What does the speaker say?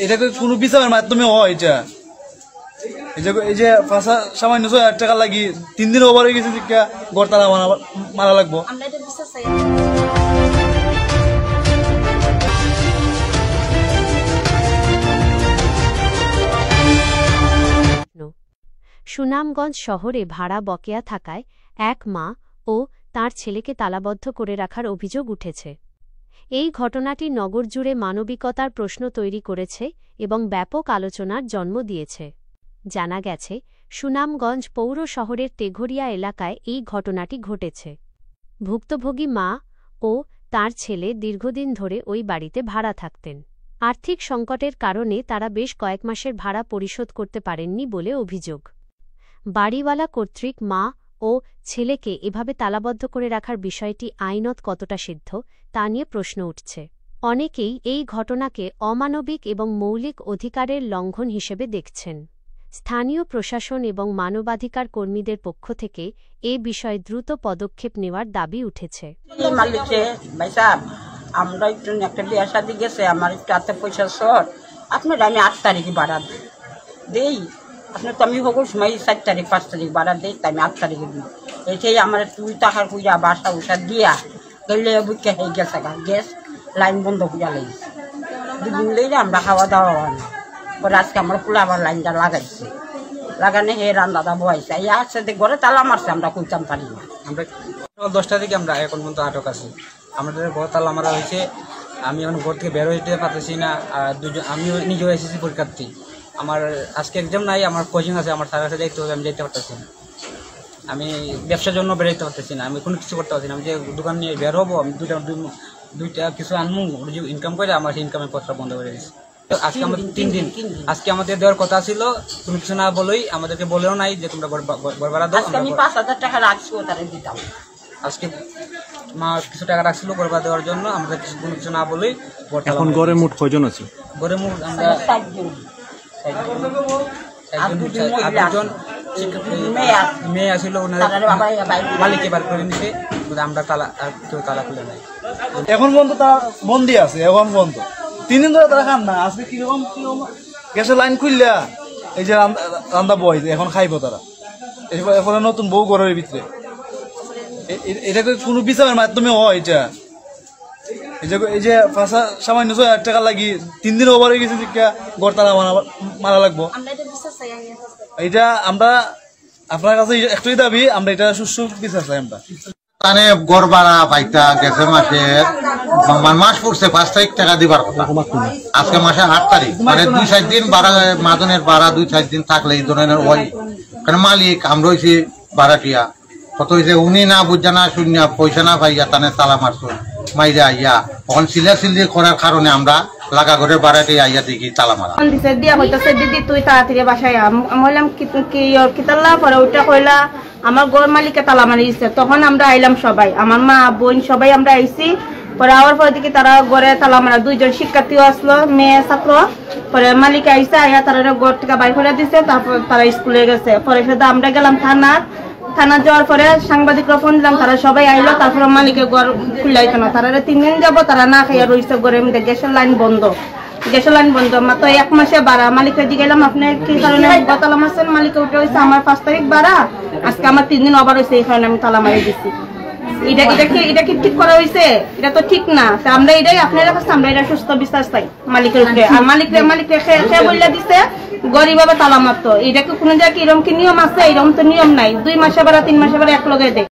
এটা কোনো বিচারের মাধ্যমে হয় এটা এই যে ফাঁসা সামান্য 6,000 টাকা লাগি 3 দিন ওভার হয়ে গেছে গড়তালা মারা লাগবো। সুনামগঞ্জ শহরে ভাড়া বকেয়া থাকায় এক মা ও তার ছেলেকে তালাবদ্ধ করে রাখার অভিযোগ উঠেছে। এই ঘটনাটি নগর জুড়ে মানবিকতার প্রশ্ন তৈরি করেছে এবং ব্যাপক আলোচনার জন্ম দিয়েছে। জানা গেছে, সুনামগঞ্জ পৌর শহরের তেঘরিয়া এলাকায় এই ঘটনাটি ঘটেছে। ভুক্তভোগী মা ও তার ছেলে দীর্ঘদিন ধরে ওই বাড়িতে ভাড়া থাকতেন। আর্থিক সংকটের কারণে তারা বেশ কয়েক মাসের ভাড়া পরিশোধ করতে পারেননি বলে অভিযোগ। বাড়িওয়ালা কর্তৃক মা ও ছেলেকে এভাবে তালাবদ্ধ করে রাখার বিষয়টি আইনত কতটা সিদ্ধ তা নিয়ে প্রশ্ন উঠছে। অনেকেই এই ঘটনাকে অমানবিক এবং মৌলিক অধিকারের লঙ্ঘন হিসেবে দেখছেন। স্থানীয় প্রশাসন এবং মানবাধিকার কর্মীদের পক্ষ থেকে এ বিষয়ে দ্রুত পদক্ষেপ নেওয়ার দাবি উঠেছে। আমরা একটু একটা বিয়ে শাদী গেছে, আমার একটু হাতে পয়সা শর্ট, আপনার আমি 8 তারিখে ভাড়া দেই, আপনার তো আমি হবো সময় 4 তারিখ 5 তারিখ ভাড়া দেই, তাই আমি 8 তারিখে দিই। এটাই আমার 2 টাকার কুইয়া বাসা উষা দিয়া গেলে বুঝতে হয়ে গেছে, গ্যাস লাইন বন্ধ হইয়া লেগেছে। 2 দিন লেগে আমরা খাওয়া দাওয়া হয় না। পরে আজকে আমরা পুরো আবার লাইনটা লাগাইছি, লাগানে হে রান্নাটা বয়াইছে, এই আসছে ঘরে তালা মারছে, আমরা কইতাম পারি না। আমরা 10টা থেকে আমরা এখন পর্যন্ত আটক আছি। আমাদের ঘর তালা মারা হয়েছে, আমি এখন ঘর থেকে বের হইতে পারতেছি না। আর আমিও নিজেও এসেছি পরীক্ষার্থী, আমার আজকে এক্সাম নাই, আমার কোচিং আছে, আমার স্যার কাছে যাইতে হবে, আমি যেতে পারতেছি না। আমি ব্যবসার জন্য বেরোতে পারতেছি না, আমি কোনো কিছু করতে পারছি না। আমি যে দোকান নিয়ে বের হবো, আমি দুইটা কিছু আনবো, ইনকাম করে আমার সেই ইনকামের পথটা বন্ধ করে দিচ্ছি। আজকে আমাদের 3 দিন, আজকে আমাদের দেওয়ার কথা ছিল, কোনো কিছু না বলেই আমাদেরকে বলেও নাই যে তোমরা ঘর ভাড়া দাও। আমি 5,000 টাকা রাখছি, তারা দিতাম। আজকে মা কিছু টাকা রাখছিল ঘর ভাড়া দেওয়ার জন্য, আমাদের কোনো কিছু না বলেই। এখন ঘরে মোট কয়জন আছে? ঘরে মোট আমরা 7 জন, মেয়ে আসছিল, মালিক এবার করে নিছে, আমরা কেউ তালা খুলে নাই। এখন পর্যন্ত তারা বন্দি আছে, এখন পর্যন্ত 3 দিন ধরে তারা খান না। আজকে কিরকম গ্যাসের লাইন খুললা এই যে রান্না বয় এখন খাইবো তারা, এরপরে নতুন বউ ঘরের ভিতরে। এটা কোনো বিচারের মাধ্যমে হয় এটা এই যে ফাঁসা সামান্য 6,000 টাকা লাগি 3 দিন ওভার হয়ে গেছে গড়তালা মারা লাগবো। এটা আমরা আপনার কাছে একটাই দাবি, আমরা এটা সুষ্ঠু বিচার চাই। আমরা তানে গড় ভাড়া পাইতা গেছে মাসের মাস পড়ছে 5 তারিখ টাকা দিবার কথা, আজকে মাসে 8 তারিখ, মানে 2-4 দিন ভাড়া, মাদনের ভাড়া 2-4 দিন থাকলে এই ধরনের ওই কারণ মালিক আমরা হয়েছি ভাড়াটিয়া, কত হয়েছে উনি না বুঝা না শূন্য পয়সা না পাইয়া তানে তালা মারছো মাইরা আইয়া, তখন সিলি করার কারণে আমরা লাগা ঘরের বাড়াতে আইয়া দেখি তালা মারা দিয়া হইতেছে, দিদি তুই তাড়াতাড়ি বাসায় আমি বললাম কি তাল্লা, পরে ওইটা কইলা আমার ঘর মালিকে তালা মারি দিচ্ছে। তখন আমরা আইলাম সবাই, আমার মা বোন সবাই আমরা আইছি। পরে আওয়ার পরে দেখি তারা ঘরে তালা মারা, 2 জন শিক্ষার্থীও আসলো, মেয়ে ছাত্র। পরে মালিকে আইসে আইয়া তারা ঘর থেকে বাইর করে দিচ্ছে, তারপর তারা স্কুলে গেছে। পরে সেটা আমরা গেলাম থানা যাওয়ার পরে সাংবাদিকরা ফোন দিলাম, তারা সবাই আইলো। তারপরে মালিকের ঘর খুললাইতো না, তারা 3 দিন যাবো তারা না খাইয়া রয়েছে ঘরের মধ্যে। গ্যাসের লাইন বন্ধ মাত্র 1 মাসে ভাড়া। মালিকের দিকে গেলাম, আপনার কি কারণে তালা মারছেন? মালিকে উঠে হয়েছে আমার 5 তারিখ ভাড়া, আজকে আমার 3 দিন ওভার হয়েছে, এই কারণে আমি তালা মারি দিচ্ছি। এটা কি ঠিক করা হয়েছে? এটা তো ঠিক না। আমরা এটাই আপনারা কাছে আমরা এটা সুস্থ বিশ্বাস চাই মালিকের উপরে। আর মালিককে সে বললে দিচ্ছে গরিব তালা মারতো, এটা কি কোনো জায়গায় এরকম কি নিয়ম আছে? এরকম তো নিয়ম নাই। 2 মাসে ভাড়া 3 মাসে ভাড়া এক লগে দেয়।